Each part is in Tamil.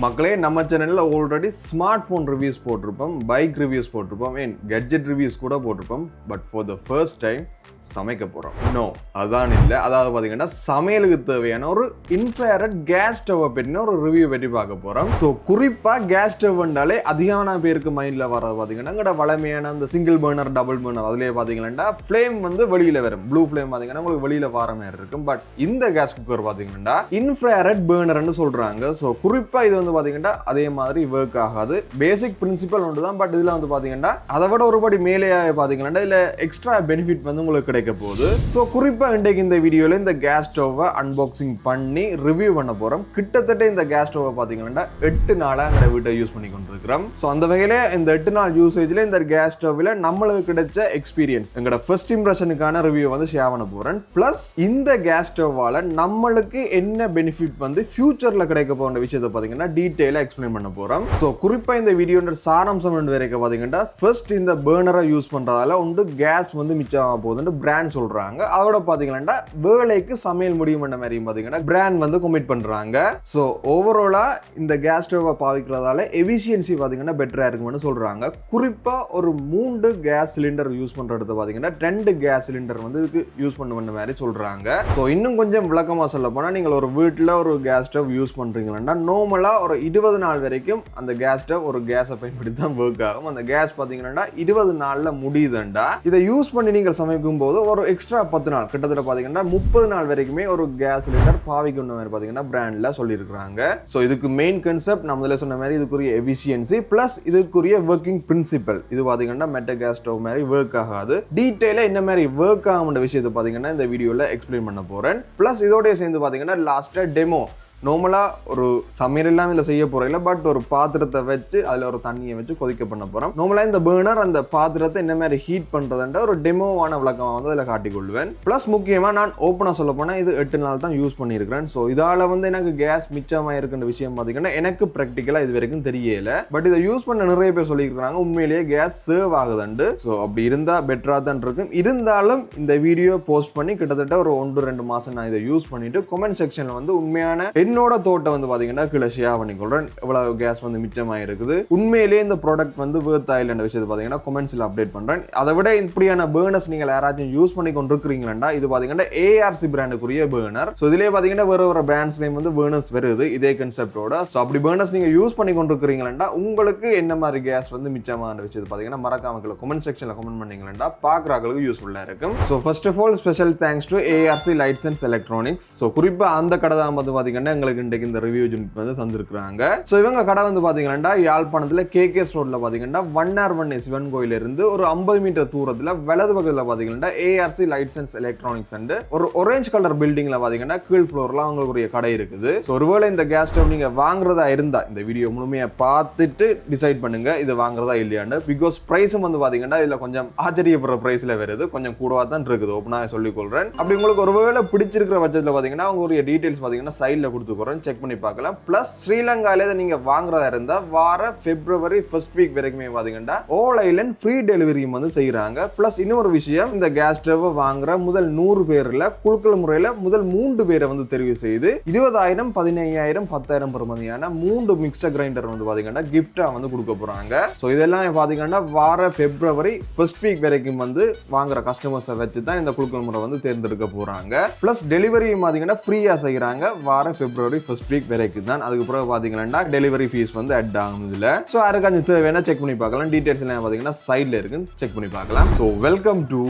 மக்களே நம்ம சேனல்ல ஆல்ரெடி ஸ்மார்ட் போன் ரிவ்யூஸ் போட்டிருப்போம், பைக் ரிவ்யூஸ் போட்டிருப்போம், கெட்ஜெட் ரிவ்யூஸ் கூட போட்டிருப்போம். But for the first time சமைக்க போறோம். நோ, அதான் இல்லை. அதாவது பார்த்தீங்கன்னா சமையலுக்கு தேவையான ஒரு இன்ஃப்ராரெட் கேஸ் ஸ்டவ்வை பற்றின ஒரு ரிவ்யூ பற்றி பார்க்க போறோம். ஸோ குறிப்பாக கேஸ் ஸ்டவ்னாலே அதிகமான பேருக்கு மைண்டில் வர பார்த்தீங்கன்னா எங்கட வளமையான அந்த சிங்கிள் பர்னர், டபுள் பர்னர், அதுலேயே பார்த்தீங்கன்னா ஃப்ளேம் வந்து வெளியில் வரும். ப்ளூ ஃப்ளேம் பார்த்தீங்கன்னா உங்களுக்கு வெளியில் வர மாதிரி இருக்கும். பட் இந்த கேஸ் குக்கர் பார்த்தீங்கன்னா இன்ஃப்ராரெட் பர்னர்னு சொல்றாங்க. ஸோ குறிப்பாக இது வந்து பார்த்தீங்கன்னா அதே மாதிரி ஒர்க் ஆகாது. பேசிக் பிரின்சிபல் ஒன்று தான். பட் இதில் வந்து பார்த்தீங்கன்னா அதை விட ஒருபடி மேலே பார்த்தீங்கன்னா இதில் எக்ஸ்ட்ரா பெனிஃபிட் வந்து உங்களுக்கு கிடைக்க போகுது. ஸோ குறிப்பாக இன்றைக்கு இந்த வீடியோவில் இந்த கேஸ் ஸ்டவ்வை அன்பாக்சிங் பண்ணி ரிவ்யூ பண்ண போகிறோம். கிட்டத்தட்ட இந்த கேஸ் ஸ்டவ்வை பார்த்தீங்கன்னா 8 நாளாக எங்கள் வீட்டை யூஸ் பண்ணி கொண்டிருக்கிறோம். ஸோ அந்த வகையில் இந்த 8 நாள் யூசேஜில் இந்த கேஸ் ஸ்டவ்வில் நம்மளுக்கு கிடைச்ச எக்ஸ்பீரியன்ஸ், எங்களோட ஃபர்ஸ்ட் இம்ப்ரெஷனுக்கான ரிவ்யூ வந்து ஷேர் பண்ண போகிறேன். ப்ளஸ் இந்த கேஸ் ஸ்டவ்வால் நம்மளுக்கு என்ன பெனிஃபிட் வந்து ஃபியூச்சரில் கிடைக்க போகிற விஷயத்தை பார்த்தீங்கன்னா டீட்டெயிலாக எக்ஸ்பிளைன் பண்ண போகிறோம். ஸோ குறிப்பாக இந்த வீடியோட சாராம்சம் ரெண்டு வரைக்கும் பார்த்தீங்கன்னா ஃபர்ஸ்ட் இந்த பர்னரை யூஸ் பண்ணுறதால உண்டு கேஸ் வந்து மிச்சமாக போகுதுன்னு பிராண்ட் சொல்கிறாங்க. அதோட பார்த்தீங்கன்னா வேலைக்கு சமையல் முடியும் பண்ண மாதிரி பார்த்தீங்கன்னா பிராண்ட் வந்து கமிட் பண்ணுறாங்க. ஸோ ஓவராலாக இந்த கேஸ் ஸ்டவ்வை பாவிக்கிறதால எஃபிஷியன்சி பார்த்தீங்கன்னா பெட்டராக இருக்கும்னு சொல்கிறாங்க. குறிப்பாக ஒரு 3 கேஸ் சிலிண்டர் யூஸ் பண்ணுறது பார்த்தீங்கன்னா 2 கேஸ் சிலிண்டர் வந்து இதுக்கு யூஸ் பண்ண மாதிரி சொல்கிறாங்க. ஸோ இன்னும் கொஞ்சம் விளக்கமாக சொல்ல போனால் நீங்கள் ஒரு வீட்டில் ஒரு கேஸ் ஸ்டவ் யூஸ் பண்ணுறீங்கன்னா நார்மலாக ஒரு 20 நாள் வரைக்கும் அந்த கேஸ் ஸ்டவ் ஒரு கேஸை பயன்படுத்தி தான் ஒர்க் ஆகும். அந்த கேஸ் பார்த்தீங்கன்னா 20 நாளில் முடியுதுண்டா இதை யூஸ் பண்ணி நீங்கள் சமைக்கும் போது ஒரு எக்ஸ்ட்ரா 10 நாள் கிட்டத்தட்ட பார்த்தீங்கன்னா 30 நாள் வரைக்குமே ஒரு கேஸ் சிலிண்டர் பாவிக்கணும் மாதிரி பார்த்தீங்கன்னா பிராண்டில் சொல்லியிருக்கிறாங்க. ஸோ இதுக்கு மெயின் கான்செப்ட் நம்மளே சொன்ன மாதிரி இதுக்குரிய எஃபிஷியன்சி ப்ளஸ் இதுக்குரிய ஒர்க்கிங் பிரின்சிபல். இது பார்த்தீங்கன்னா மெட்ட கேஸ் ஸ்டவ் மாதிரி ஒர்க் ஆகாது. டீட்டெயிலாக என்ன மாதிரி ஒர்க் ஆகும்ன்ற விஷயத்தை பார்த்தீங்கன்னா இந்த வீடியோவில் எக்ஸ்பிளைன் பண்ண போகிறேன். ப்ளஸ் இதோடய சேர்ந்து பார்த்தீங்கன்னா லாஸ்ட்டாக டெமோ நார்மலாக ஒரு சமையல் எல்லாம் இதில் செய்ய போகிறோம். பட் ஒரு பாத்திரத்தை வச்சு அதில் ஒரு தண்ணியை வச்சு கொதிக்க பண்ண போகிறோம். நார்மலாக இந்த பர்னர் அந்த பாத்திரத்தை என்ன மாதிரி ஹீட் பண்ணுறதுன்ற ஒரு டெமோவான விளக்கமாக வந்து அதில் காட்டிக்கொள்வேன். ப்ளஸ் முக்கியமாக நான் ஓப்பனாக சொல்ல போனால் இது 8 நாள் தான் யூஸ் பண்ணியிருக்கிறேன். ஸோ இதால் வந்து எனக்கு கேஸ் மிச்சமாக இருக்குன்ற விஷயம் பார்த்தீங்கன்னா எனக்கு ப்ராக்டிக்கலாக இது வரைக்கும் தெரியல. பட் இதை யூஸ் பண்ண நிறைய பேர் சொல்லியிருக்கிறாங்க உண்மையிலேயே கேஸ் சேவ் ஆகுதுண்டு. ஸோ அப்படி இருந்தால் பெட்டராக தான் இருக்கும். இருந்தாலும் இந்த வீடியோ போஸ்ட் பண்ணி கிட்டத்தட்ட ஒரு 1-2 மாதம் நான் இதை யூஸ் பண்ணிட்டு கமெண்ட் செக்ஷனில் வந்து உண்மையான என்னோட தோட்டம் வந்து பாத்தீங்கன்னா கீழே ஷேர் பண்ணிக்கொள்றேன். இவ்வளவு கேஸ் வந்து மிச்சமாக இருக்குது, உண்மையிலேயே இந்த ப்ராடக்ட் வந்து வேர்த் ஆயில்ன்ற விஷயத்தை பாத்தீங்கன்னா கமெண்ட்ஸ்ல அப்டேட் பண்றேன். அதை விட இப்படியான பர்னர்ஸ் நீங்கள் யாராச்சும் யூஸ் பண்ணி கொண்டிருக்கிறீங்களா, இது பாத்தீங்கன்னா ஏஆர்சி பிராண்டுக்குரிய பர்னர். ஸோ இதுலேயே பாத்தீங்கன்னா வேற பிராண்ட்ஸ் நேம் வந்து பர்னர்ஸ் வருது இதே கான்செப்டோட. ஸோ அப்படி பர்னர்ஸ் நீங்க யூஸ் பண்ணி கொண்டிருக்கிறீங்களா, உங்களுக்கு என்ன மாதிரி கேஸ் வந்து மிச்சமான விஷயத்தை பாத்தீங்கன்னா மறக்காம கமெண்ட் செக்ஷன்ல கமெண்ட் பண்ணீங்களா பார்க்குறாங்களுக்கு யூஸ்ஃபுல்லா இருக்கும். So first of all special thanks to ARC lights and electronics. So குறிப்பா அந்த கடை தான் வந்து பாத்தீங்கன்னா எங்களுக்கு இன்றைக்கு இந்த ரிவ்யூ யூனிட் வந்து தந்திருக்காங்க. சோ இவங்க கடை வந்து பாத்தீங்கன்னா யாழ்ப்பாணத்துல கேகேஎஸ் ரோட்ல பாத்தீங்கன்னா 1R1 சிவன் கோயில இருந்து ஒரு 50 மீட்டர் தூரத்துல வலது பக்கத்துல பாத்தீங்கன்னா ARC lights and electronics and ஒரு ஆரஞ்சு கலர் பில்டிங்ல பாத்தீங்கன்னா கீழ் ஃப்ளோர்ல அவங்களுக்கு ஒரு கடை இருக்குது. சோ ஒருவேளை இந்த கேஸ் ஸ்டவ் நீங்க வாங்குறதா இருந்தா இந்த வீடியோ முழுமையா பார்த்துட்டு டிசைட் பண்ணுங்க இது வாங்குறதா இல்லையான்னு. பிகாஸ் பிரைஸும் வந்து பாத்தீங்கன்னா இதுல கொஞ்சம் ஆச்சரியப்படுற பிரைஸ்ல வருது, கொஞ்சம் கூடவா தான் இருக்குது. ஓப்பனா சொல்லிக் கொள்றேன். அப்படி உங்களுக்கு ஒருவேளை பிடிச்சிருக்கிற பட்சத்துல பாத்தீங்கன்னா அவங்க டீடைல்ஸ் பாத்தீங்கன்னா சைட்ல கொடுத்துக்கிறேன், செக் பண்ணி பார்க்கலாம். பிளஸ் ஸ்ரீலங்கால நீங்க வாங்குறதா இருந்தா வார பிப்ரவரி ஃபர்ஸ்ட் வீக் வரைக்குமே பாத்தீங்கன்னா ஆல் ஐலண்ட் ஃப்ரீ டெலிவரியும் வந்து செய்யறாங்க. பிளஸ் இன்னொரு விஷயம், இந்த கேஸ் ஸ்டவ் வாங்குற முதல் 100 பேர்ல குழுக்கள் முறையில முதல் 3 பேரை வந்து தெரிவு செய்து 20,000, 15,000, 10,000 பெறுமதியான 3 மிக்சர் கிரைண்டர் வந்து பாத்தீங்கன்னா கிஃப்டா வந்து கொடுக்க போறாங்க. சோ இதெல்லாம் பாத்தீங்கன்னா வார பிப்ரவரி ஃபர்ஸ்ட் வீக் வரைக்கும் வந்து வாங்குற கஸ்டமர்ஸை வச்சு தான் இந்த குழுக்கள் முறை வந்து தேர்ந்தெடுக்க போறாங்க. பிளஸ் டெலிவரி பாத்தீங்கன்னா ஃப்ரீயா செய்யறாங்க வார பிப்ரவரி ஃபர்ஸ்ட் வீக் வரைக்கும் தான். அதுக்கு பிறகு பாத்தீங்கன்னா டெலிவரி ஃபீஸ் வந்து அட் ஆகும் இதுல. சோ யாருக்காச்சும் தேவையான செக் பண்ணி பார்க்கலாம். டீடைல்ஸ் எல்லாம் பாத்தீங்கன்னா சைட்ல இருக்கு, செக் பண்ணி பார்க்கலாம். So welcome to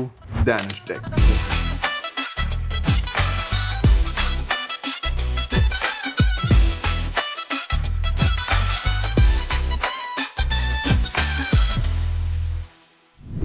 Danish Tech.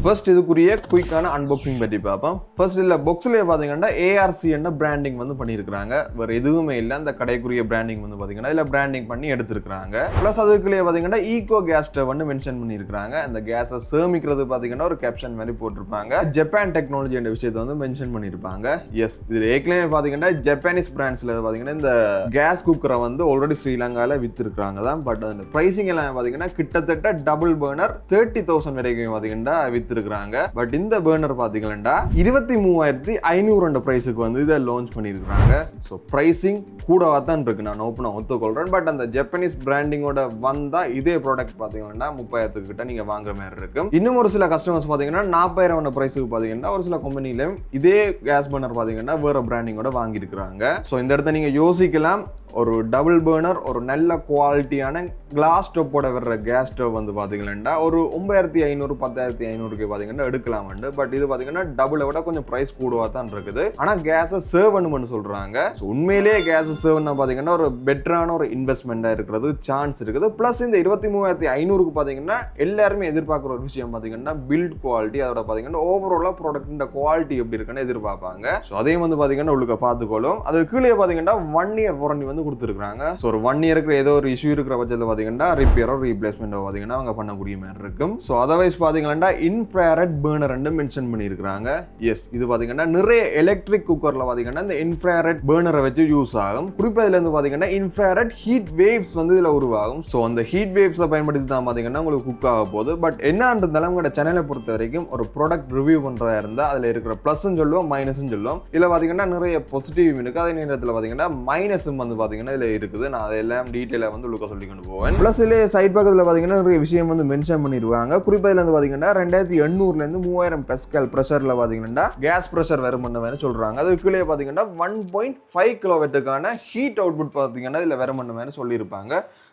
First இதுக்குரிய குயிக்கான அன்பாக்சிங் பற்றி பார்ப்போம். ஃபர்ஸ்ட் இல்லை பாக்ஸ்லேயே பார்த்தீங்கன்னா ஏஆர்சி என்ற பிராண்டிங் வந்து பண்ணியிருக்காங்க. வேறு எதுவுமே இல்லை, அந்த கடைக்குரிய பிராண்டிங் வந்து பார்த்தீங்கன்னா இதில் பிராண்டிங் பண்ணி எடுத்துருக்காங்க. ப்ளஸ் அதுக்குள்ளேயே பார்த்தீங்கன்னா ஈகோ கேஸ் ஸ்டவ் வந்து மென்ஷன் பண்ணியிருக்காங்க. அந்த கேஸை சேமிக்கிறது பார்த்தீங்கன்னா ஒரு கேப்ஷன் மாதிரி போட்டிருப்பாங்க. ஜப்பான் டெக்னாலஜி என்ற விஷயத்தை வந்து மென்ஷன் பண்ணியிருப்பாங்க. எஸ், இதில் ஏற்கனவே பார்த்தீங்கன்னா ஜப்பானீஸ் பிராண்ட்ஸில் பார்த்தீங்கன்னா இந்த கேஸ் குக்கரை வந்து ஆல்ரெடி ஸ்ரீலங்காவில் விற்றுருக்காங்க தான். பட் அந்த ப்ரைஸிங் எல்லாம் பார்த்தீங்கன்னா கிட்டத்தட்ட டபுள் பர்னர் 30,000 வரைக்கும் பார்த்தீங்கன்னா வித்து எடுத்திருக்காங்க. பட் இந்த பர்னர் பாத்தீங்கன்னா 23,500 பிரைஸுக்கு வந்து இதை லான்ச் பண்ணியிருக்காங்க. ஸோ பிரைசிங் கூடவா தான் இருக்கு, நான் ஓப்பனாக ஒத்துக்கொள்றேன். பட் அந்த ஜப்பனீஸ் பிராண்டிங்கோட வந்தா இதே ப்ராடக்ட் பாத்தீங்கன்னா 30,000 கிட்ட நீங்க வாங்குற மாதிரி இருக்கும். இன்னும் ஒரு சில கஸ்டமர்ஸ் பாத்தீங்கன்னா 40,000 பிரைஸுக்கு பாத்தீங்கன்னா ஒரு சில கம்பெனிலையும் இதே கேஸ் பர்னர் பாத்தீங்கன்னா வேற பிராண்டிங்கோட வாங்கியிருக்கிறாங்க. ஸோ இந்த இடத்த நீங்க யோசிக்கலாம், ஒரு டபுள் பர்னர் ஒரு நல்ல குவாலிட்டியான கிளாஸ் ஸ்டோப்போட வர்ற கேஸ் ஸ்டவ் வந்து பாத்தீங்கன்னா ஒரு 9,500 10,500க்கு பாத்தீங்கன்னா எடுக்கலாம். பட் இது பாத்தீங்கன்னா டபுளை விட கொஞ்சம் பிரைஸ் கூடவா தான் இருக்குது. ஆனா கேஸை சர்வ் பண்ணணும்னு சொல்றாங்க. உண்மையிலேயே கேஸ் சர்வ் பாத்தீங்கன்னா ஒரு பெட்டரான ஒரு இன்வெஸ்ட்மெண்டா இருக்கிறது சான்ஸ் இருக்குது. பிளஸ் இந்த 23,500க்கு பாத்தீங்கன்னா எல்லாருமே எதிர்பார்க்குற ஒரு விஷயம் பாத்தீங்கன்னா பில்ட் குவாலிட்டி, அதோட பாத்தீங்கன்னா ஓவராலா ப்ராடக்ட் குவாலிட்டி எப்படி இருக்குன்னு எதிர்பார்ப்பாங்க. ஸோ அதையும் வந்து பாத்தீங்கன்னா உள்ளுக்க பார்த்துக்கொள்ளும். அது கீழே பாத்தீங்கன்னா 1 இயர் வாரண்டி வந்து கொடுத்துருக்காங்க. ஸோ ஒரு 1 இயருக்கு ஏதோ ஒரு இஷ்யூ இருக்கிற பட்சத்தில் பார்த்தீங்கன்னா ரிப்பேரோ ரீப்ளேஸ்மெண்ட்டோ பார்த்தீங்கன்னா அவங்க பண்ணக்கூடிய மாதிரி இருக்கும். ஸோ அதர்வைஸ் பார்த்தீங்கன்னா இன்ஃப்ராரெட் பர்னர் மென்ஷன் பண்ணியிருக்காங்க. எஸ், இது பார்த்தீங்கன்னா நிறைய எலக்ட்ரிக் குக்கரில் பார்த்தீங்கன்னா இந்த இன்ஃப்ராரெட் பர்னரை வச்சு யூஸ் ஆகும். குறிப்பாக இதில் வந்து பார்த்தீங்கன்னா இன்ஃப்ராரெட் ஹீட் வேவ்ஸ் வந்து இதில் உருவாகும். ஸோ அந்த ஹீட் வேவ்ஸை பயன்படுத்தி தான் பார்த்தீங்கன்னா உங்களுக்கு குக் ஆக போகுது. பட் என்னன்றதாலும் உங்களோட சேனலை பொறுத்த வரைக்கும் ஒரு ப்ராடக்ட் ரிவ்யூ பண்ணுறதா இருந்தால் அதில் இருக்கிற ப்ளஸ்ன்னு சொல்லுவோம், மைனஸ்ன்னு சொல்லுவோம். இதில் பார்த்தீங்கன்னா நிறைய பாசிட்டிவ் இருக்குது, அதே நேரத்தில் பார்த்தீங்கன்னா மைனஸும் வந்து இதுல இருக்குது. நான் அதெல்லாம் டீடைலா வந்து உங்களுக்கு சொல்லி கொண்டு போவேன். பிளஸ் இதுல சைட் பக்கத்துல பாத்தீங்கன்னா நிறைய விஷயம் வந்து மென்ஷன் பண்ணிருக்காங்க. குறிப்பா இதுல வந்து பாத்தீங்கன்னா 2800ல இருந்து 3000 பாஸ்கல் பிரஷர்ல பாத்தீங்கன்னா கேஸ் பிரஷர் வரும் பண்ண சொல்றாங்க. அதுக்கு கீழே பாத்தீங்கன்னா 1.5 கிலோவாட்டுக்கான ஹீட் அவுட்புட் பாத்தீங்கன்னா இதுல வரும் பண்ண சொல்லியிருப்பாங்க.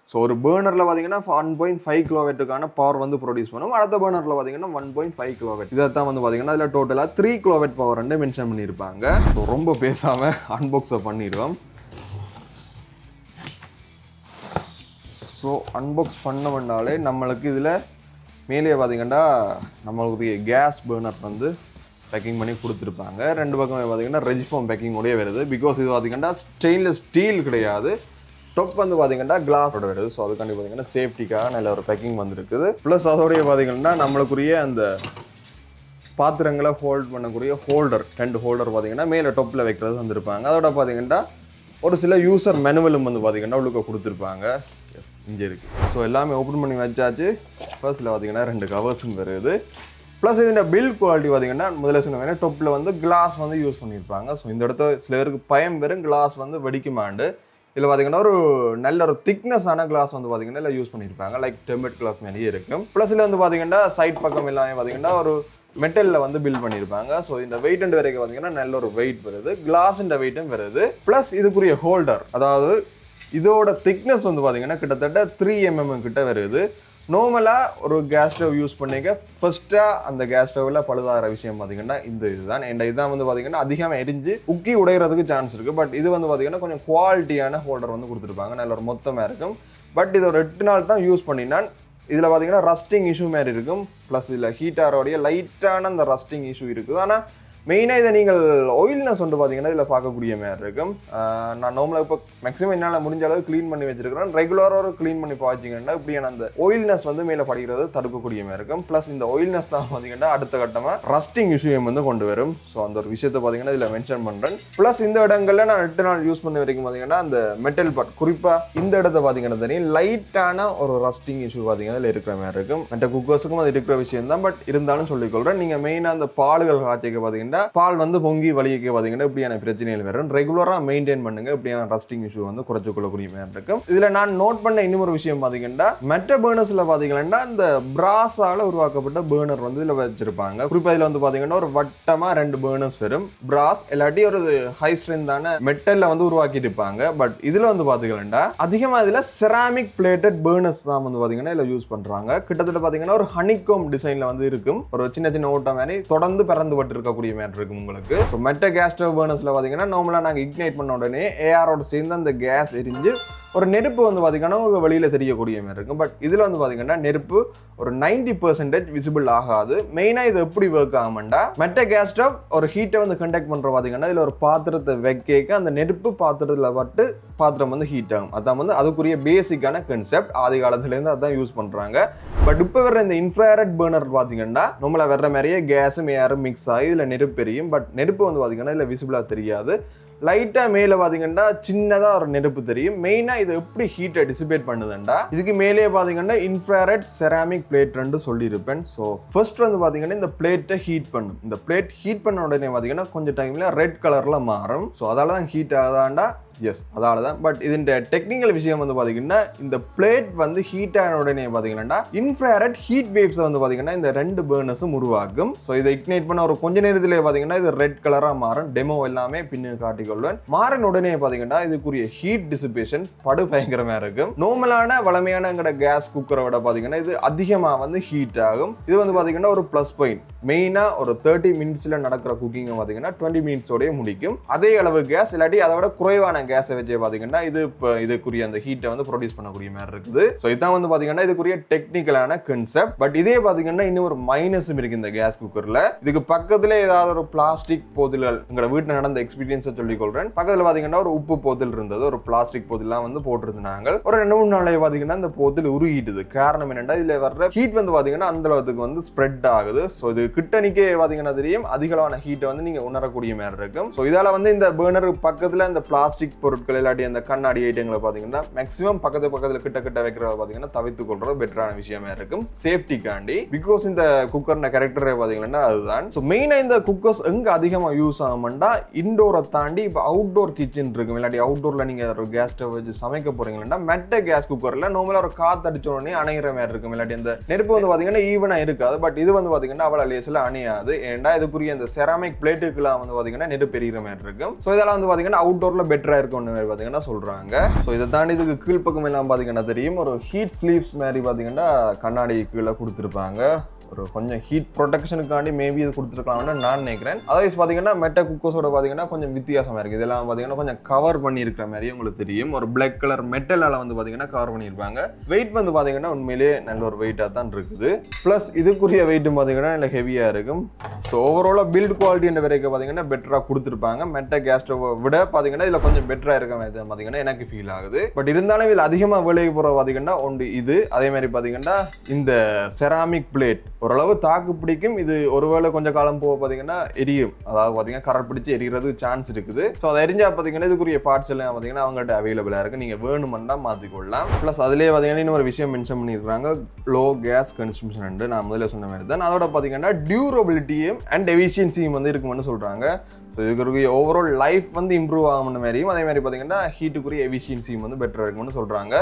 ஸோ ஒரு பர்னரில் பார்த்தீங்கன்னா 1.5 கிலோவாட்டுக்கான பவர் வந்து ப்ரொடியூஸ் பண்ணும். அடுத்த பர்னரில் பார்த்தீங்கன்னா 1.5 கிலோவாட். இதை தான் வந்து பார்த்தீங்கன்னா அதில் டோட்டலாக 3 கிலோவாட் பவர் மென்ஷன் பண்ணியிருப்பாங்க. ஸோ ரொம்ப பேசாமல் அன்பாக்ஸை பண்ணிடுவோம். ஸோ அன்பாக்ஸ் பண்ணவனாலே நம்மளுக்கு இதில் மேலே பார்த்தீங்கன்னா நம்மளுக்கு கேஸ் பர்னர் வந்து பேக்கிங் பண்ணி கொடுத்துருப்பாங்க. 2 பக்கமே பார்த்தீங்கன்னா ரெஜிஃபார்ம் பேக்கிங்கோடய வருது. பிகாஸ் இது பார்த்தீங்கன்னா ஸ்டெயின்லெஸ் ஸ்டீல் கிடையாது, டொப் வந்து பார்த்தீங்கன்னா கிளாஸோட வருது. ஸோ அதுக்காண்டி பார்த்தீங்கன்னா சேஃப்டிக்காக நல்ல ஒரு பேக்கிங் வந்துருக்குது. ப்ளஸ் அதோடைய பார்த்தீங்கன்னா நம்மளுக்குரிய அந்த பாத்திரங்களை ஹோல்ட் பண்ணக்கூடிய ஹோல்டர் 2 ஹோல்டர் பார்த்தீங்கன்னா மேலே டொப்பில் வைக்கிறது வந்துருப்பாங்க. அதோட பார்த்தீங்கன்னா ஒரு சில யூசர் மெனுவலும் வந்து பார்த்தீங்கன்னா உள்ளுக்க கொடுத்துருப்பாங்க. எஸ், இங்கே இருக்குது. ஸோ எல்லாமே ஓப்பன் பண்ணி வச்சாச்சு. ஃபர்ஸ்ட்டில் பார்த்தீங்கன்னா 2 கவர்ஸும் வருது. ப்ளஸ் இதோட பில்ட் குவாலிட்டி பார்த்தீங்கன்னா முதல்ல சொன்ன டொப்பில் வந்து கிளாஸ் வந்து யூஸ் பண்ணியிருப்பாங்க. ஸோ இந்த இடத்த சில பேருக்கு பயம் வெறும் கிளாஸ் வந்து வெடிக்குமாண்டு இதில் பார்த்தீங்கன்னா ஒரு நல்ல ஒரு திக்னஸான கிளாஸ் வந்து பார்த்தீங்கன்னா இல்லை யூஸ் பண்ணியிருப்பாங்க. லைக் டெம்பர்ட் கிளாஸ் மாதிரியே இருக்கும். ப்ளஸ் இதில் வந்து பார்த்தீங்கன்னா சைட் பக்கம் எல்லாமே பார்த்தீங்கன்னா ஒரு மெட்டலில் வந்து பில்ட் பண்ணியிருப்பாங்க. ஸோ இந்த வெயிட் அண்ட் வரைக்கும் பார்த்தீங்கன்னா நல்ல ஒரு வெயிட் வருது, கிளாஸ் இந்த வெயிட்டும் வருது. ப்ளஸ் இதுக்குரிய ஹோல்டர், அதாவது இதோட திக்னஸ் வந்து பார்த்தீங்கன்னா கிட்டத்தட்ட 3 mm கிட்ட வருது. நார்மலாக ஒரு கேஸ் ஸ்டவ் யூஸ் பண்ணிக்க ஃபர்ஸ்ட்டாக அந்த கேஸ் ஸ்டவ்வில் பழுதாகிற விஷயம் பார்த்தீங்கன்னா இந்த இதுதான். இதுதான் வந்து பார்த்தீங்கன்னா அதிகமாக எரிஞ்சு உக்கி உடைகிறதுக்கு சான்ஸ் இருக்குது. பட் இது வந்து பார்த்தீங்கன்னா கொஞ்சம் குவாலிட்டியான ஹோல்டர் வந்து கொடுத்துருப்பாங்க, நல்ல ஒரு மொத்தமாக இருக்கும். பட் இது ஒரு 8 நாள் தான் யூஸ் பண்ணினான். இதில் பார்த்தீங்கன்னா ரஸ்டிங் இஷ்யூ மாதிரி இருக்கும். ப்ளஸ் இதில் ஹீட்டாரோடைய லைட்டான அந்த ரஸ்டிங் இஷ்யூ இருக்குது. ஆனால் மெயினாக இதை நீங்கள் ஆயில்னஸ் வந்து பார்த்தீங்கன்னா இதில் பார்க்கக்கூடிய மாதிரி இருக்கும். நான் நார்மலாக இப்போ மேக்ஸிமம் என்னால் முடிஞ்ச அளவு க்ளீன் பண்ணி வச்சிருக்கிறேன். ரெகுலராக க்ளீன் பண்ணி பார்த்தீங்கன்னா இப்படியான அந்த ஆயில்னஸ் வந்து மேலே படிக்கிறது தடுக்கக்கூடிய மாதிரி இருக்கும். ப்ளஸ் இந்த ஆயில்னஸ் தான் பார்த்தீங்கன்னா அடுத்த கட்டமாக ரஸ்டிங் இஷ்யூ வந்து கொண்டு வரும். ஸோ அந்த ஒரு விஷயத்தை பார்த்தீங்கன்னா இதில் மென்ஷன் பண்ணுறேன். ப்ளஸ் இந்த இடங்களில் நான் 8 நாள் யூஸ் பண்ண வரைக்கும் பார்த்தீங்கன்னா அந்த மெட்டல் பார்ட், குறிப்பாக இந்த இடத்த பார்த்தீங்கன்னா தெரியும் லைட்டான ஒரு ரஸ்டிங் இஷ்யூ பார்த்தீங்கன்னா இதில் இருக்கிற மாதிரி இருக்கும். மற்ற குக்கர்ஸுக்கும் அது இருக்கிற விஷயம் தான். பட் இருந்தாலும் சொல்லிக்கொள்கிறேன், நீங்கள் மெயினாக அந்த பால்கள் காய்ச்சிக்க பார்த்தீங்கன்னா பால் வந்து பொங்கி வலிக்க பார்த்தீங்கன்னா இப்படியான பிரச்சனைகள் வரும். ரெகுலராக மெயின்டைன் பண்ணுங்க, இப்படியான ரஸ்டிங் இஷ்யூ வந்து குறைச்சு கொள்ளக்கூடிய மாதிரி இருக்கும். இதில் நான் நோட் பண்ண இன்னொரு விஷயம் பார்த்தீங்கன்னா மற்ற பர்னர்ஸில் பார்த்தீங்கன்னா இந்த பிராஸால உருவாக்கப்பட்ட பர்னர் வந்து இதில் வச்சிருப்பாங்க. குறிப்பாக இதில் வந்து பார்த்தீங்கன்னா ஒரு வட்டமாக 2 பர்னர்ஸ் வரும். பிராஸ் இல்லாட்டி ஒரு ஹை ஸ்ட்ரென்த்தான மெட்டலில் வந்து உருவாக்கி இருப்பாங்க. பட் இதில் வந்து பார்த்தீங்கன்னா அதிகமாக இதில் செராமிக் பிளேட்டட் பர்னர்ஸ் தான் வந்து பார்த்தீங்கன்னா இதில் யூஸ் பண்ணுறாங்க. கிட்டத்தட்ட பார்த்தீங்கன்னா ஒரு ஹனிகோம் டிசைனில் வந்து இருக்கும். ஒரு சின்ன சின்ன ஓட்ட மாதிரி தொடர்ந்து பறந்துபட்டு இருக்கக்கூடிய மாதிரி இருக்கும் உங்களுக்கு. மெட்ட கேஸ் ஸ்டவ் பர்னர்ஸ்ல பாத்தீங்கன்னா நார்மலா நாங்க இக்னைட் பண்ண உடனே ஏரோட சேர்ந்து அந்த கேஸ் எரிஞ்சு ஒரு நெருப்பு வந்து பாத்தீங்கன்னா உங்களுக்கு வெளியில தெரியக்கூடிய மாதிரி இருக்கும். பட் இதுல வந்து பாத்தீங்கன்னா நெருப்பு ஒரு 90% விசிபிள் ஆகாது. மெயினா இது எப்படி ஒர்க் ஆகும்டா, மெட்ட கேஸ் ஸ்டவ் ஒரு ஹீட்டை வந்து கண்டக்ட் பண்ற பாத்தீங்கன்னா இதுல ஒரு பாத்திரத்தை வைக்க அந்த நெருப்பு பாத்திரத்துல பட்டு பாத்திரம் வந்து ஹீட் ஆகும். அதான் வந்து அதுக்குரிய பேசிக்கான கான்செப்ட். ஆதி காலத்துல இருந்து அதான் யூஸ் பண்றாங்க. பட் இப்போ வர்ற இந்த இன்ஃப்ராரெட் பர்னர் பாத்தீங்கன்னா நம்மள வர்ற மாதிரியே கேஸும் ஏரும் மிக்ஸ் ஆகி இதுல நெருப்பு எரியும். பட் நெருப்பு வந்து பாத்தீங்கன்னா இதுல விசிபிளா தெரியாது. லைட்டாக மேலே பார்த்தீங்கன்னா சின்னதாக ஒரு நெருப்பு தெரியும். மெயினாக இது எப்படி ஹீட்டை டிசிபேட் பண்ணுதுண்டா இதுக்கு மேலே பார்த்தீங்கன்னா இன்ஃப்ராரெட் செராமிக் பிளேட் சொல்லியிருப்பேன். ஸோ ஃபர்ஸ்ட் வந்து பார்த்தீங்கன்னா இந்த பிளேட்டை ஹீட் பண்ணும். இந்த பிளேட் ஹீட் பண்ண உடனே பார்த்தீங்கன்னா கொஞ்சம் டைமில் ரெட் கலரில் மாறும். ஸோ அதால தான் ஹீட் ஆகுதாண்டா எஸ் அதால தான். பட் இதோட டெக்னிக்கல் விஷயம் வந்து பார்த்தீங்கன்னா இந்த பிளேட் வந்து ஹீட் ஆன உடனே பார்த்தீங்கன்னா இன்ஃப்ராரெட் ஹீட் வேவ்ஸை வந்து பார்த்தீங்கன்னா இந்த ரெண்டு பர்னர்ஸும் உருவாக்கும். ஸோ இதை இக்னைட் பண்ண ஒரு கொஞ்ச நேரத்திலே பார்த்தீங்கன்னா இது ரெட் கலராக மாறும். டெமோ எல்லாமே பின்னு காட்டிக்கொள்வேன். மாறின உடனே பார்த்தீங்கன்னா இதுக்குரிய ஹீட் டிசிபேஷன் படு பயங்கரமாக இருக்கும். நார்மலான வளமையான எங்கட கேஸ் குக்கரை விட பார்த்தீங்கன்னா இது அதிகமாக வந்து ஹீட் ஆகும். இது வந்து பார்த்தீங்கன்னா ஒரு ப்ளஸ் பாயிண்ட். மெயினாக ஒரு 30 மினிட்ஸில் நடக்கிற குக்கிங்கை பார்த்தீங்கன்னா 20 மினிட்ஸோடய முடிக்கும். அதே அளவு கேஸ் இல்லாட்டி அதை விட குறைவான கேஸை வச்சு பார்த்தீங்கன்னா இது இப்போ இதுக்குரிய அந்த ஹீட்டை வந்து ப்ரொடியூஸ் பண்ணக்கூடிய மாதிரி இருக்குது. ஸோ இதான் வந்து பார்த்தீங்கன்னா இதுக்குரிய டெக்னிக்கலான கன்செப்ட். பட் இதே பார்த்தீங்கன்னா இன்னும் ஒரு மைனஸும் இருக்கு இந்த கேஸ் குக்கரில். இதுக்கு பக்கத்தில் ஏதாவது ஒரு பிளாஸ்டிக் போதில்கள் எங்களோட வீட்டில் நடந்த எக்ஸ்பீரியன்ஸை சொல்லிக்கொள்றேன். பக்கத்தில் பார்த்தீங்கன்னா ஒரு உப்பு போதில் இருந்தது. ஒரு பிளாஸ்டிக் போதிலாம் வந்து போட்டிருந்தாங்க. ஒரு 2-3 நாளைக்கு பார்த்தீங்கன்னா இந்த போதில் உருகிட்டுது. காரணம் என்னென்னா இதில் வர்ற ஹீட் வந்து பார்த்தீங்கன்னா அந்த அளவுக்கு வந்து ஸ்ப்ரெட் ஆகுது. ஸோ இது கிட்டனிக்கே பார்த்தீங்கன்னா தெரியும் அதிகளவான ஹீட்டை வந்து நீங்கள் உணரக்கூடிய மாதிரி இருக்கும். ஸோ இதால் வந்து இந்த பர்னர் பக்கத்தில் இந்த பிளாஸ்டிக் பொருட்கள் இல்லாட்டி அந்த கண்ணாடி ஐட்டங்களை பார்த்தீங்கன்னா மேக்ஸிமம் பக்கத்தில் கிட்ட வைக்கிறத பார்த்தீங்கன்னா தவிர்த்து கொள்றது பெட்டரான விஷயமா இருக்கும் சேஃப்டிக்காண்டி. பிகாஸ் இந்த குக்கர் கேரக்டரை பார்த்தீங்கன்னா அதுதான். ஸோ மெயினாக இந்த குக்கர்ஸ் எங்கே அதிகமாக யூஸ் ஆகும்னா இன்டோரை தாண்டி இப்போ அவுட்டோர் கிச்சன் இருக்கும். இல்லாட்டி அவுட்டோரில் நீங்கள் ஒரு கேஸ் ஸ்டவ் வச்சு சமைக்க போறீங்கன்னா மெட்ட கேஸ் குக்கரில் நார்மலாக ஒரு காற்று அடிச்ச உடனே அணைகிற மாதிரி இருக்கும். இல்லாட்டி இந்த நெருப்பு வந்து பார்த்தீங்கன்னா ஈவனாக இருக்காது. பட் இது வந்து பார்த்தீங்கன்னா அவ்வளோ லேசில் அணையாது. ஏன்னா இதுக்குரிய இந்த செராமிக் பிளேட்டுக்கெல்லாம் வந்து பார்த்தீங்கன்னா நெருப்பு எரிகிற மாதிரி இருக்கும். ஸோ இதெல்லாம் வந்து பார்த்தீங்கன்னா அவுட்டோரில் பெட்டராக இருக்கும் பார்த்தீங்கன்னா சொல்றாங்க. ஸோ இதை தாண்டி இதுக்கு கீழ்ப்பக்கம் எல்லாம் பார்த்தீங்கன்னா தெரியும் ஒரு ஹீட் ஸ்லீவ்ஸ் மாதிரி பார்த்தீங்கன்னா கண்ணாடி கீழே கொடுத்துருப்பாங்க. ஒரு கொஞ்சம் ஹீட் ப்ரொடெக்ஷனுக்காண்டி மேபி இது கொடுத்துருக்கலாம்னு நான் நினைக்கிறேன். அதாவது பார்த்தீங்கன்னா மெட்ட குக்கர்ஸோட பார்த்தீங்கன்னா கொஞ்சம் வித்தியாசமாக இருக்குது. இதெல்லாம் பார்த்தீங்கன்னா கொஞ்சம் கவர் பண்ணியிருக்கிற மாதிரி உங்களுக்கு தெரியும். ஒரு பிளாக் கலர் மெட்டலால் வந்து பார்த்தீங்கன்னா கவர் பண்ணியிருப்பாங்க. வெயிட் வந்து பார்த்தீங்கன்னா உண்மையிலேயே நல்ல ஒரு வெயிட்டாக தான் இருக்குது. ப்ளஸ் இதுக்குரிய வெயிட்டும் பார்த்தீங்கன்னா நல்ல ஹெவியாக இருக்கும். ஸோ ஓவராலாக பில்ட் குவாலிட்டி என்ற வரைக்கும் பார்த்தீங்கன்னா பெட்டராக கொடுத்துருப்பாங்க. மெட்ட கேஸ் ஸ்டவ்வை விட பார்த்தீங்கன்னா இதில் கொஞ்சம் பெட்டராக இருக்க மாதிரி பார்த்தீங்கன்னா எனக்கு ஃபீல் ஆகுது. பட் இருந்தாலும் இதில் அதிகமாக விலைக்கு போகிற பார்த்தீங்கன்னா ஒன்று இது. அதே மாதிரி பார்த்தீங்கன்னா இந்த செராமிக் பிளேட் ஓரளவு தாக்கு பிடிக்கும். இது ஒருவேளை கொஞ்சம் காலம் போக பார்த்தீங்கன்னா எரியும். அதாவது பார்த்தீங்கன்னா கரட் பிடிச்சி எரிகிறது சான்ஸ் இருக்குது. ஸோ அதை எரிஞ்சா பார்த்தீங்கன்னா இதுக்குரிய பார்ட்ஸ் எல்லாம் பார்த்தீங்கன்னா அவங்ககிட்ட அவைலபிளாக இருக்குது. நீங்கள் வேணுமெண்டா மாற்றிக்கொள்ளலாம். ப்ளஸ் அதிலே பார்த்தீங்கன்னா இன்னொரு விஷயம் மென்ஷன் பண்ணியிருக்காங்க லோ கேஸ் கன்சம்ஷன். நான் முதல்ல சொன்ன மாதிரி தான். அதோட பார்த்தீங்கன்னா டியூரபிலிட்டியும் அண்ட் எஃபிஷியன்சியும் வந்து இருக்குமென்னு சொல்கிறாங்க. ஸோ இதுக்குரிய ஓவரால் லைஃப் வந்து இம்ப்ரூவ் ஆகும்னு மாதிரியும் அதே மாதிரி பார்த்தீங்கன்னா ஹீட்டுக்குரிய எஃபிஷியன்சியும் வந்து பெட்டராக இருக்கும்னு சொல்கிறாங்க.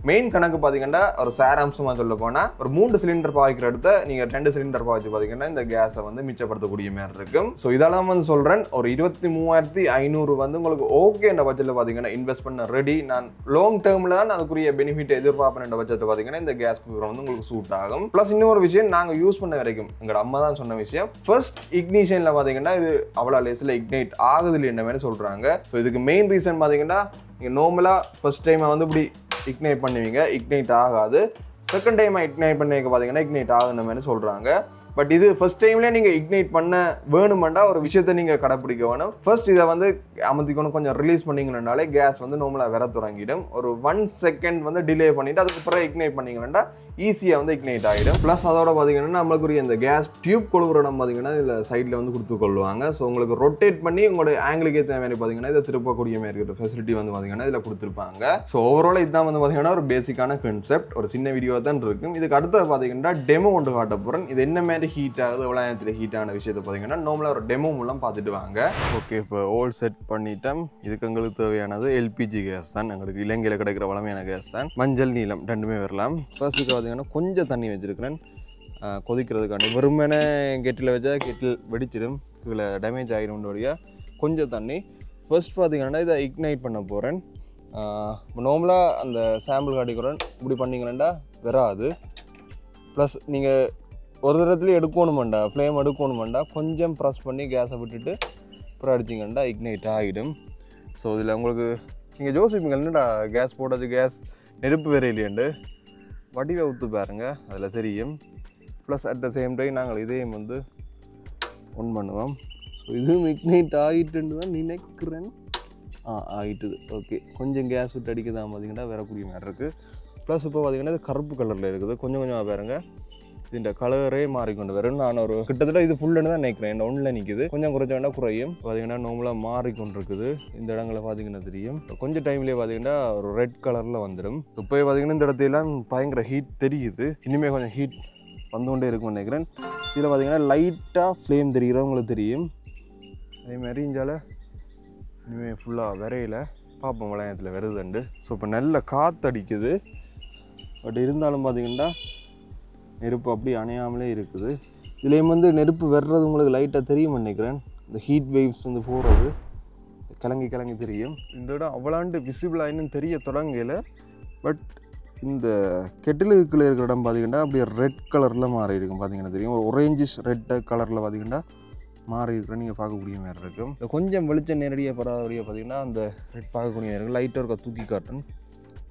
மெயின் கணக்கு பார்த்தீங்கன்னா ஒரு சாராம்சமாக சொல்ல போனால் ஒரு 3 சிலிண்டர் பாய்க்கிற இடத்த நீங்கள் 2 சிலிண்டர் பாய்ச்சி பார்த்தீங்கன்னா இந்த கேஸை வந்து மிச்சப்படுத்தக்கூடிய மாதிரி இருக்கும். ஸோ இதெல்லாம் வந்து சொல்கிறேன் ஒரு 23,500 வந்து உங்களுக்கு ஓகே என்ற பட்சத்தில் பார்த்தீங்கன்னா இன்வெஸ்ட் பண்ண ரெடி. நான் லாங் டேர்மில் தான் அதுக்குரிய பெனிஃபிட் எதிர்பார்ப்பேன் என்ற பட்சத்தில் பார்த்தீங்கன்னா இந்த கேஸ் குக்கர் வந்து உங்களுக்கு சூட் ஆகும். ப்ளஸ் இன்னொரு விஷயம் நாங்கள் யூஸ் பண்ண வரைக்கும் எங்களோட அம்மா தான் சொன்ன விஷயம் ஃபர்ஸ்ட் இக்னிஷனில் பார்த்தீங்கன்னா இது அவ்வளோ லேஸில் இக்னைட் ஆகுதுல என்ன மாதிரி சொல்கிறாங்க. ஸோ இதுக்கு மெயின் ரீசன் பார்த்தீங்கன்னா நீங்கள் நார்மலாக ஃபர்ஸ்ட் டைம் வந்து இப்படி இக்னைட் பண்ணுவீங்க, இக்னைட் ஆகாது. செகண்ட் டைம் இக்னைட் பண்ணிக்க பார்த்தீங்கன்னா இக்னைட் ஆகுதுன்ற மாதிரி சொல்கிறாங்க. பட் இது ஃபர்ஸ்ட் டைம்லேயே நீங்கள் இக்னைட் பண்ண வேணுமெண்டா ஒரு விஷயத்தை நீங்கள் கடைப்பிடிக்க வேணும். ஃபர்ஸ்ட் இதை வந்து அமர்த்திக்கணும் கொஞ்சம் ரிலீஸ் பண்ணிங்கன்னாலே கேஸ் வந்து நார்மலாக வர தொடங்கிடும். ஒரு 1 செகண்ட் வந்து டிலே பண்ணிவிட்டு அதுக்கப்புறம் இக்னைட் பண்ணிங்கன்னா ஈஸியாக வந்து இக்னைட் ஆகிடும். ப்ளஸ் அதோட பார்த்தீங்கன்னா நம்மளுக்குரிய இந்த கேஸ் டியூப் கொழுவுற இடம் பார்த்தீங்கன்னா இதில் சைடில் வந்து கொடுத்து கொள்வாங்க. ஸோ உங்களுக்கு ரொட்டேட் பண்ணி உங்களோட ஆங்கிளுக்கு ஏற்ற மாதிரி பார்த்தீங்கன்னா இதை திருப்பக்கூடிய மாதிரி இருக்கிற ஃபெசிலிட்டி வந்து பார்த்தீங்கன்னா இதில் கொடுத்துருப்பாங்க. ஸோ ஓவரால் இதுதான் வந்து பார்த்தீங்கன்னா ஒரு பேசிக்கான கான்செப்ட். ஒரு சின்ன வீடியோ தான் இருக்கும். இதுக்கு அடுத்தது பார்த்தீங்கன்னா டெமோ ஒன்று காட்ட போகிறேன். இது என்ன மாதிரி ஹீட் ஆகுது எவ்வளோ நேரத்தில் ஹீட்டான விஷயத்தை பார்த்தீங்கன்னா நார்மலாக ஒரு டெமோ மூலம் பார்த்துட்டு வாங்க. ஓகே, இப்போ ஓல் செட் பண்ணிட்டோம். இதுக்கு எங்களுக்கு தேவையானது எல்பிஜி கேஸ் தான். எங்களுக்கு இலங்கையில் கிடைக்கிற வளமையான கேஸ் தான். மஞ்சள் நீளம் ரெண்டுமே வரலாம். ஃபர்ஸ்ட்டுக்கு பார்த்தீங்கன்னா கொஞ்சம் தண்ணி வச்சுருக்கிறேன் கொதிக்கிறதுக்காண்டி. வெறுமனே கெட்டில் வச்சா கெட்டில் வெடிச்சிடும், இதில் டேமேஜ் ஆகிடும் வழியாக. கொஞ்சம் தண்ணி ஃபர்ஸ்ட் பார்த்தீங்கன்னா இதை இக்னைட் பண்ண போகிறேன். நார்மலாக அந்த சாம்பிள் காட்டிக்கிறேன் இப்படி பண்ணிங்கன்னா வராது. ப்ளஸ் நீங்கள் ஒரு தரத்துலேயே எடுக்கணுமெண்டா ஃப்ளேம் எடுக்கணுமெண்டா கொஞ்சம் ப்ரெஸ் பண்ணி கேஸை விட்டுட்டு அப்புறம் அடிச்சிங்கன்னா இக்னைட் ஆகிடும். ஸோ இதில் உங்களுக்கு நீங்கள் யோசிப்பீங்க என்னடா கேஸ் போட்டாச்சு கேஸ் நெருப்பு வேறு இல்லையாண்டு வடிவை ஊற்று பாருங்க அதில் தெரியும். Plus at the same time நாங்கள் இதையும் வந்து ஒன் பண்ணுவோம். ஸோ இதுவும் இக்னைட் ஆகிட்டுன்னு தான் நினைக்கிறேன். ஆகிட்டுது. ஓகே, கொஞ்சம் கேஸ் விட்டு அடிக்க தான் பார்த்தீங்கன்னா வரக்கூடிய மாதிரி இருக்குது. ப்ளஸ் இப்போ பார்த்தீங்கன்னா இது கருப்பு கலரில் இருக்குது. கொஞ்சம் கொஞ்சமாக பாருங்க இந்த கலரே மாறிக்கொண்டு வரும். நான் ஒரு கிட்டத்தட்ட இது ஃபுல்லுன்னு தான் நினைக்கிறேன். ஒன்றில் நிற்குது, கொஞ்சம் குறைச்ச வேண்டாம் குறையும். பார்த்தீங்கன்னா நார்மலாக மாறிக்கொண்டு இருக்குது. இந்த இடங்களை பார்த்தீங்கன்னா தெரியும். கொஞ்சம் டைம்லேயே பார்த்தீங்கன்னா ஒரு ரெட் கலரில் வந்துடும். இப்போ பார்த்தீங்கன்னா இந்த இடத்தையெல்லாம் பயங்கர ஹீட் தெரியுது. இனிமேல் கொஞ்சம் ஹீட் வந்து கொண்டே இருக்கும்னு நினைக்கிறேன். இதில் பார்த்தீங்கன்னா லைட்டாக ஃப்ளேம் தெரிகிறது உங்களுக்கு தெரியும். அதேமாதிரி இஞ்சால இனிமேல் ஃபுல்லாக விரையில் பார்ப்போம் வளையத்தில் வருதுண்டு. ஸோ இப்போ நல்ல காற்றடிக்குது. பட் இருந்தாலும் பார்த்தீங்கன்னா நெருப்பு அப்படி அணையாமலே இருக்குது. இதுலேயும் வந்து நெருப்பு வர்றது உங்களுக்கு லைட்டாக தெரியும் நினைக்கிறேன். இந்த ஹீட் வேவ்ஸ் வந்து போகிறது கிளங்கி கிளங்கி தெரியும். இந்த இடம் அவ்வளாண்டு விசிபிளாக இன்னும் தெரிய தொடங்கல. பட் இந்த கெட்டிலுக்குள்ளே இருக்கிற இடம் பார்த்தீங்கன்னா அப்படியே ரெட் கலரில் மாறி இருக்கும். பார்த்தீங்கன்னா தெரியும், ஒரு ஒரேஞ்சிஷ் ரெட் கலரில் பார்த்தீங்கன்னா மாறி இருக்கிற நீங்கள் பார்க்கக்கூடிய மாதிரி இருக்கும். கொஞ்சம் வெளிச்சம் நேரடியாக பராதபடியாக பார்த்தீங்கன்னா அந்த ரெட் பார்க்கக்கூடிய மாதிரி இருக்கும். லைட்டாக இருக்க தூக்கி காட்டும்.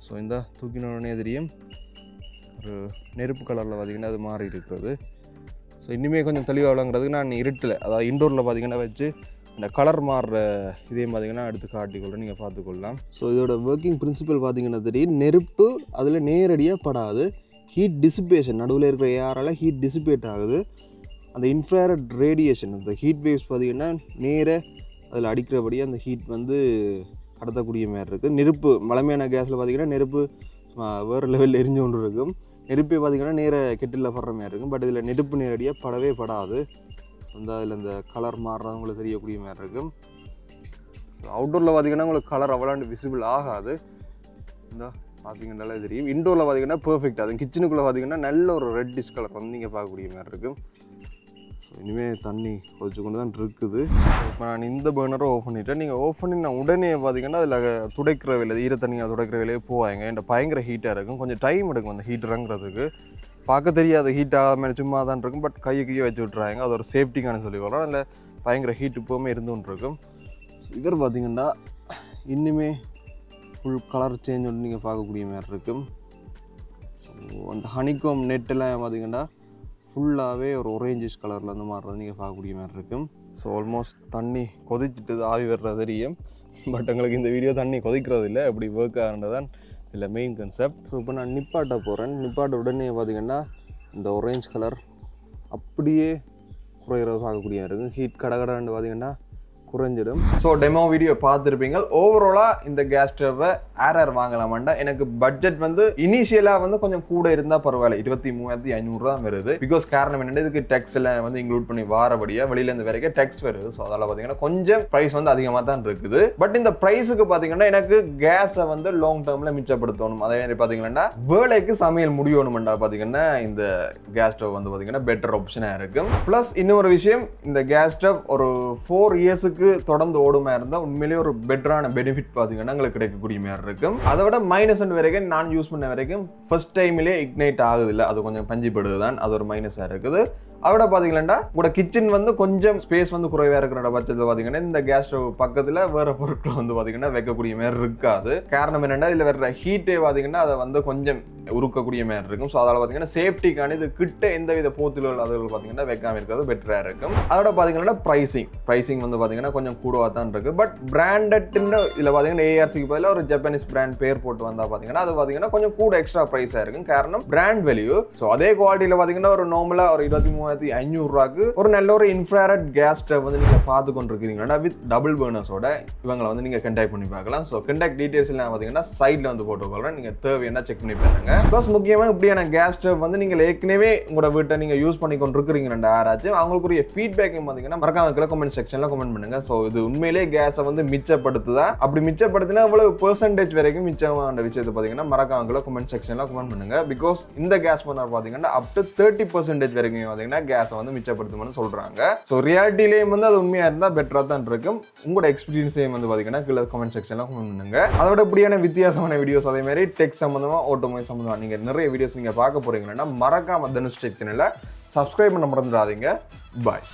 ஸோ இந்த தூக்கினோடனே தெரியும் ஒரு நெருப்பு கலரில் பார்த்திங்கன்னா அது மாறி இருக்கிறது. ஸோ இனிமேல் கொஞ்சம் தெளிவாக விளங்குறதுக்கு நான் இருட்டில், அதாவது இன்டோரில் பார்த்திங்கன்னா வச்சு இந்த கலர் மாறுற இதையும் பார்த்திங்கன்னா எடுத்து காட்டிக்கொள்கிறேன், நீங்கள் பார்த்துக்கொள்ளலாம். ஸோ இதோட ஒர்க்கிங் பிரின்சிபல் பார்த்திங்கன்னா தெரியும், நெருப்பு அதில் நேரடியாக படாது. ஹீட் டிசிபேஷன், நடுவில் இருக்கிற ஏரால் ஹீட் டிசிபேட் ஆகுது. அந்த இன்ஃப்ராரெட் ரேடியேஷன், அந்த ஹீட் வேவ்ஸ் பார்த்திங்கன்னா நேராக அதில் அடிக்கிறபடி அந்த ஹீட் வந்து கடத்தக்கூடிய மாதிரி இருக்குது. நெருப்பு மலைமையான கேஸில் பார்த்திங்கன்னா நெருப்பு வேறு லெவலில் எரிஞ்சு கொண்டு இருக்கும். நெருப்பை பார்த்திங்கன்னா நேராக கெட்டிலில் படுற மாதிரி இருக்கும். பட் இதில் நெருப்பு நேரடியாக படவே படாது. அந்த அதில் இந்த கலர் மாறுறது உங்களுக்கு தெரியக்கூடிய மாதிரி இருக்கும். அவுட்டோரில் பார்த்திங்கன்னா உங்களுக்கு கலர் அவ்வளோ விசிபிள் ஆகாது. இந்த பார்த்திங்கன்னாலே தெரியும். இன்டோரில் பார்த்திங்கன்னா பெர்ஃபெக்ட். அது கிச்சனுக்குள்ளே பார்த்திங்கன்னா நல்ல ஒரு ரெட்டிஷ் கலர் வந்து நீங்கள் பார்க்கக்கூடிய மாதிரி இருக்கும். ஸோ இனிமேல் தண்ணி கொதிச்சு கொண்டு தான் இருக்குது. இப்போ நான் இந்த பர்னரை ஆஃப் பண்ணிவிட்டேன். நீங்கள் ஆஃப் பண்ணி நான் உடனே பார்த்திங்கன்னா அதில் துடைக்கிற வேலை, ஈர தண்ணியை துடைக்கிற வேலையே போவாங்க. என்கிட்ட பயங்கர ஹீட்டாக இருக்கும். கொஞ்சம் டைம் எடுக்கும் அந்த ஹீட் இறங்குறதுக்கு. பார்க்க தெரியாது ஹீட்டாக சும்மா தான் இருக்கும். பட் கையை வச்சு விட்றாங்க. அது ஒரு சேஃப்டிக்கான சொல்லிக்கலாம். அதில் பயங்கர ஹீட் இப்போவுமே இருந்துகிட்டு இருக்கும். இவர் பார்த்திங்கன்னா இன்னுமே ஃபுல் கலர் சேஞ்ச் வந்து நீங்கள் பார்க்கக்கூடிய மாதிரி இருக்கும். ஸோ அந்த ஹனிகோம் நெட்டெல்லாம் பார்த்திங்கன்னா ஃபுல்லாகவே ஒரு ஒரேஞ்சிஷ் கலரில் வந்து மாறுறது நீங்கள் பார்க்கக்கூடிய மாதிரி இருக்கும். ஸோ ஆல்மோஸ்ட் தண்ணி கொதிச்சுட்டு ஆவி வர்றது தெரியும். பட் எங்களுக்கு இந்த வீடியோ தண்ணி கொதிக்கிறது இல்லை, எப்படி ஒர்க் ஆகுன்றதான் இல்லை மெயின் கான்செப்ட். ஸோ இப்போ நான் நிப்பாட்ட போகிறேன். நிப்பாட்ட உடனே பார்த்திங்கன்னா இந்த ஒரேஞ்ச் கலர் அப்படியே குறையிறது பார்க்கக்கூடிய இருக்கும். ஹீட் கடகடான்னு பார்த்திங்கன்னா குறைஞ்சிடும். ஸோ டெமோ வீடியோ பார்த்துருப்பீங்க. ஓவராலாக இந்த கேஸ் ஸ்டவ்வை யார் வாங்கலாமாண்டா, எனக்கு பட்ஜெட் வந்து இனிஷியலாக வந்து கொஞ்சம் கூட இருந்தால் பரவாயில்ல, 23,500 தான் வருது. பிகாஸ் காரணம் என்னென்னா இதுக்கு டெக்ஸ் எல்லாம் வந்து இன்க்ளூட் பண்ணி வாரபடியாக வெளியிலேருந்து வரைக்கும் டெக்ஸ் வருது. ஸோ அதனால் பார்த்தீங்கன்னா கொஞ்சம் ப்ரைஸ் வந்து அதிகமாக தான் இருக்குது. பட் இந்த ப்ரைஸுக்கு பார்த்தீங்கன்னா எனக்கு கேஸை வந்து லாங் டேர்மில் மிச்சப்படுத்தணும். அதே மாதிரி பார்த்தீங்கன்னா வேலைக்கு சமையல் முடியணுமெண்டா பார்த்தீங்கன்னா இந்த கேஸ் ஸ்டவ் வந்து பார்த்தீங்கன்னா பெட்டர் ஆப்ஷனாக இருக்கும். ப்ளஸ் இன்னொரு விஷயம், இந்த கேஸ் ஸ்டவ் ஒரு 4 இயர்ஸுக்கு தொடர்ந்து ஓடுமா இருந்தால் உண்மையிலேயே ஒரு பெட்டரான பெனிஃபிட் பார்த்தீங்கன்னா உங்களுக்கு கிடைக்கக்கூடிய மாதிரி இருக்கும். அதை விட மைனஸ் வரைக்கும் நான் யூஸ் பண்ண வரைக்கும் ஃபர்ஸ்ட் டைம்லேயே இக்னைட் ஆகுது இல்லை, அது கொஞ்சம் பஞ்சிப்படுது தான், அது ஒரு மைனஸாக இருக்குது. அதோட பார்த்தீங்கன்னா உங்களோட கிச்சன் வந்து கொஞ்சம் ஸ்பேஸ் வந்து குறைவாக இருக்கிற பட்சத்தில் பார்த்தீங்கன்னா இந்த கேஸ் ஸ்டவ் பக்கத்தில் வேறு பொருட்கள் வந்து பார்த்தீங்கன்னா வைக்கக்கூடிய மாதிரி இருக்காது. காரணம் என்னென்னா இதில் வர்ற ஹீட்டே பார்த்தீங்கன்னா அதை வந்து கொஞ்சம் உருக்கக்கூடிய மாதிரி இருக்கும். ஸோ அதில் பார்த்தீங்கன்னா சேஃப்டிக்கான இது கிட்ட எந்தவித போத்துகள் அதுகள் பார்த்தீங்கன்னா வைக்காமல் இருக்கிறது பெட்டராக இருக்கும். அதோட பார்த்தீங்கன்னா ப்ரைசிங் வந்து பார்த்தீங்கன்னா கொஞ்சம் கூடவாக தான் இருக்குது. பட் பிராண்டட்னு இதில் பார்த்தீங்கன்னா ஏஆர்சிக்கு பதிலாக ஒரு ஜப்பானீஸ் பிராண்ட் பேர் போட்டு வந்தால் பார்த்தீங்கன்னா அது பார்த்தீங்கன்னா கொஞ்சம் கூட எக்ஸ்ட்ரா ப்ரைஸாக இருக்கும். காரணம் பிராண்ட் வேல்யூ. ஸோ அதே குவாலிட்டியில் பார்த்தீங்கன்னா ஒரு நார்மலாக ஒரு 23,500 ஒரு நல்ல ஒரு இன்ஃப்ராரெட் கேஸ் ஸ்டவ் வந்து நீங்கள் பார்த்து கொண்டு இருக்கிறீங்கன்னா வித் டபுள் பர்னர்ஸோட இவங்களை வந்து நீங்கள் கண்டாக்ட் பண்ணி பார்க்கலாம். ஸோ கண்டாக்ட் டீடைல்ஸ் எல்லாம் பார்த்தீங்கன்னா சைடில் வந்து போட்டுக்கொள்கிறேன், நீங்கள் தேவையான செக் பண்ணி பாருங்க. ப்ளஸ் முக்கியமாக இப்படியான கேஸ் ஸ்டவ் வந்து நீங்கள் ஏற்கனவே உங்களோட வீட்டை நீங்கள் யூஸ் பண்ணி கொண்டு இருக்கிறீங்க யாராச்சும் அவங்களுக்குரிய ஃபீட்பேக்கையும் பார்த்தீங்கன்னா மறக்காம கமெண்ட் செக்ஷனில் கமெண்ட் பண்ணுங்க. ஸோ இது உண்மையிலே கேஸை வந்து மிச்சப்படுத்துதா, அப்படி மிச்சப்படுத்தினா இவ்வளவு பெர்சன்டேஜ் வரைக்கும் மிச்சமான விஷயத்தை பார்த்தீங்கன்னா மறக்காம கமெண்ட் செக்ஷனில் கமெண்ட் பண்ணுங்க. பிகாஸ் இந்த கேஸ் பர்னர் பார்த்தீங்கன்னா அப் டு 30% வரைக்கும் பார்த்தீங்கன்னா கேஸை வந்து மிச்சப்படுத்தும்னு சொல்றாங்க. ஸோ ரியாலிட்டிலேயும் வந்து அது உண்மையாக இருந்தால் பெட்டராக தான் இருக்கும். உங்களோட எக்ஸ்பீரியன்ஸையும் வந்து பார்த்தீங்கன்னா கீழே கமெண்ட் செக்ஷனில் கமெண்ட் பண்ணுங்க. அதோட இப்படியான வித்தியாசமான வீடியோஸ் அதே மாதிரி டெக் சம்பந்தமாக ஆட்டோமொபைல் சம்பந்தமாக நீங்கள் நிறைய வீடியோஸ் நீங்கள் பார்க்க போறீங்கன்னா மறக்காம தனுஷ் டெக் சேனலை சப்ஸ்கிரைப் பண்ண மறந்துடாதீங்க. பாய்.